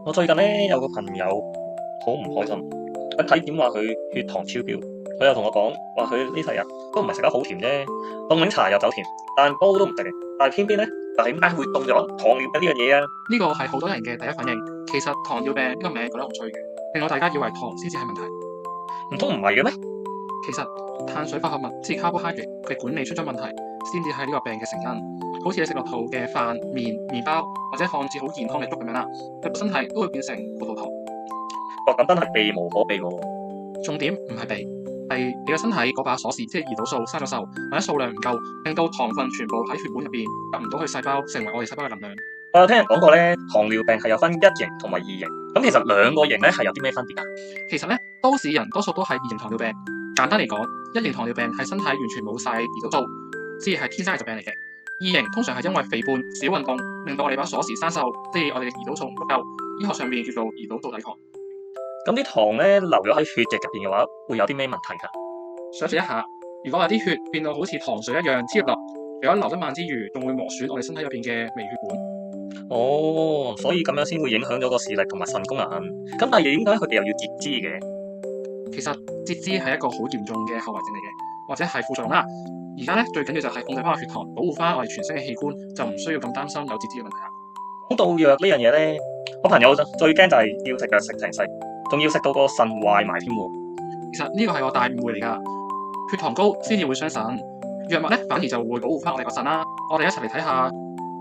我最近咧有個朋友好唔開心，佢體檢話佢血糖超標，佢又同我講話佢呢世人都唔係食得好甜啫，凍檸茶又走甜，但煲都唔食嘅，但係偏偏咧就係點解會中咗糖尿病呢樣嘢啊？呢個係好多人嘅第一反應。其實糖尿病呢個名覺得好趣嘅，令到大家以為糖先至係問題。唔通唔係嘅咩？其實碳水化合物即係 carbohydrate 嘅管理出咗問題，先至係呢個病嘅成因。好似你食落肚嘅飯、麵、麵包或者看似好健康嘅粥咁樣啦，入到身體都會變成葡萄糖。咁真係避無可避喎。重點唔係避，係你個身體嗰把鎖匙，即係胰島素生咗銹，或者數量唔夠，令到糖分全部喺血管入邊入唔到去細胞，成為我哋細胞嘅能量。我有聽人講過咧，糖尿病係有分一型同埋二型，咁其實兩個型咧係有啲咩分別啊？其實咧，都市人多數都係二型糖尿病。簡單嚟講，一型糖尿病係身體完全冇晒胰島素，即係天生嘅疾病嚟嘅。二型通常係因為肥胖、少運動，令到我哋把鎖匙生銹，即係我哋嘅胰島素唔足夠。醫學上面叫做胰島素抵抗。咁啲糖咧留咗喺血液入邊嘅話，會有啲咩問題㗎？想象一下，如果有啲血變到好似糖水一樣黐入，除咗流得慢之餘，仲會磨損我哋身體入邊嘅微血管。哦，所以咁樣先會影響咗個視力同埋腎功能。咁但係點解佢哋又要截肢嘅？其實截肢係一個好嚴重嘅後遺症嚟嘅，或者係副作用啦。而家咧最緊要就係控制翻個血糖，保護翻我哋全身嘅器官，就唔需要咁擔心有截肢嘅問題啦。講到藥呢樣嘢咧，我朋友最驚就係要食藥食成世，仲要食到個腎壞埋添喎。其實呢個係個大誤會嚟㗎，血糖高先至會傷腎，藥物咧反而就會保護翻我哋個腎啦。我哋一齊嚟睇下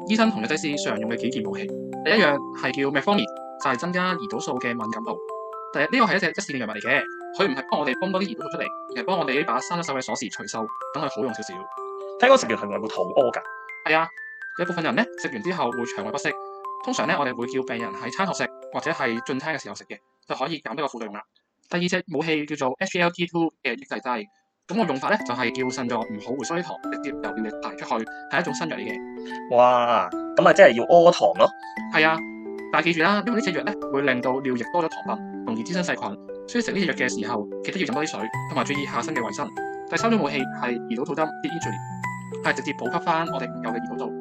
醫生同藥劑師常用嘅幾件武器。第一樣係叫 Metformin，就係增加胰島素嘅敏感度。呢個係一隻一線嘅藥物嚟嘅，佢唔係幫我哋泵多啲胰島素出嚟，而係幫我哋呢把生咗銹嘅鎖匙除銹，等佢好用少少。聽講食完係咪會肚屙㗎？係啊，有部分人咧食完之後會腸胃不適，通常咧我哋會叫病人喺餐後食或者係進餐嘅時候食嘅，就可以減低個副作用啦。第二隻武器叫做 SGLT2 嘅抑制劑，咁個用法咧就係叫腎臟唔好回收啲糖，直接由尿液排出去，係一種新藥嚟嘅。哇，咁咪即係要屙糖咯？係啊，但係記住啦，因為呢隻藥咧會令到尿液多咗糖分，容易滋生細菌，所以食呢隻藥嘅時候，記得要飲多啲水，同埋注意下身嘅衞生。第三種武器係胰島素針 insulin， 係直接補給翻我哋唔夠嘅胰島素。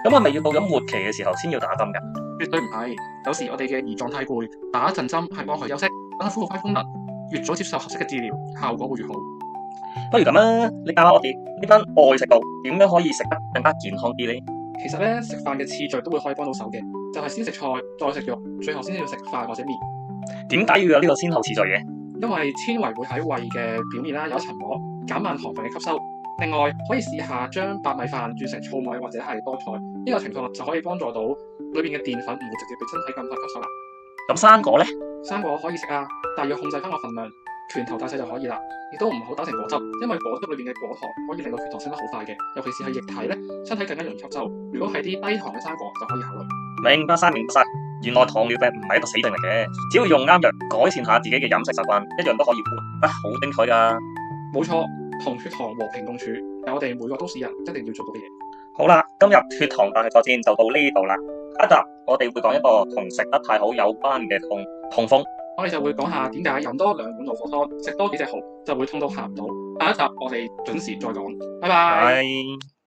咁係咪要到咗末期嘅時候先要打針㗎？絕對唔係，有時我哋嘅胰臟太攰，打一陣針係幫佢休息，等佢恢復翻功能。越早接受合適嘅治療，效果會越好。不如咁啦，你教下我哋呢班愛食道點樣可以食得更加健康啲呢？其實咧，食飯嘅次序都會可以幫到手嘅，就係先食菜，再食肉，最後先至要食飯或者麵。點解要有呢個先後次序嘅？因為纖維會喺胃嘅表面啦有一層膜，減慢糖分嘅吸收。另外可以試下將白米飯轉成糙米或者係多菜，呢個情況就可以幫助到裏邊嘅澱粉唔會直接被身體咁快吸收啦。咁生果呢？生果可以食啊，但係要控制翻個份量，拳頭大細就可以啦。亦都唔好打成果汁，因為果汁裏邊嘅果糖可以令到血糖升得好快嘅，尤其是係液體咧，身體更加容易吸收。如果係啲低糖嘅生果就可以考慮。明白晒，明白晒。原來糖尿病唔係一個死症嚟嘅，只要用啱藥，改善下自己嘅飲食習慣，一樣都可以活得好精彩噶。冇錯，同血糖和平共處係我哋每個都市人一定要做到嘅嘢。好啦，今日血糖大作戰就到呢度啦。下一集我哋會講一個同食得太好有關嘅痛風。我哋就會講下點解飲多2碗老火湯，食多幾隻蠔就會痛到行唔到。下一集我哋準時再講，拜拜。